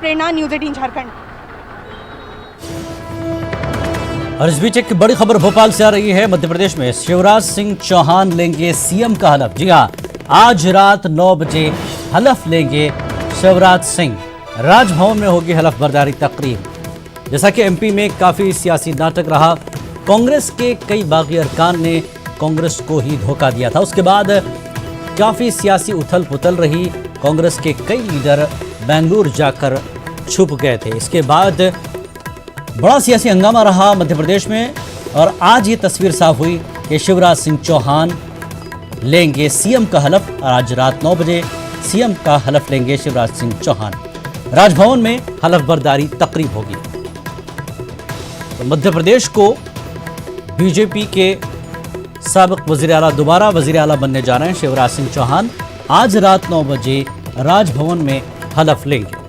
प्रेरणा news 18 Jharkhand. और इस बीच एक बड़ी खबर भोपाल से आ रही है। मध्य प्रदेश में शिवराज सिंह चौहान लेंगे सीएम का हलफ। जी हां, आज रात 9 बजे हलफ लेंगे शिवराज सिंह। राजभवन में होगी हलफ बर्दारी तकरीब। जैसा कि एमपी में काफी सियासी नाटक रहा। कांग्रेस के कई बागी अरकान ने कांग्रेस को ही धोखा दिया था। उसके बाद काफी सियासी उथल पुथल रही। कांग्रेस के कई लीडर बेंगलुरु जाकर छुप गए थे। इसके बाद बड़ा सियासी हंगामा रहा मध्य प्रदेश में और आज ये तस्वीर साफ हुई कि शिवराज सिंह चौहान लेंगे सीएम का हलफ। आज रात 9 बजे सीएम का हलफ लेंगे शिवराज सिंह चौहान। राजभवन में हलफ बर्दारी तकरीब होगी। तो मध्य प्रदेश को बीजेपी के साबिक वजीर आला दोबारा वजीर आला बनने जा रहे हैं शिवराज सिंह चौहान। आज रात 9 बजे राजभवन में हलफ लेंगे।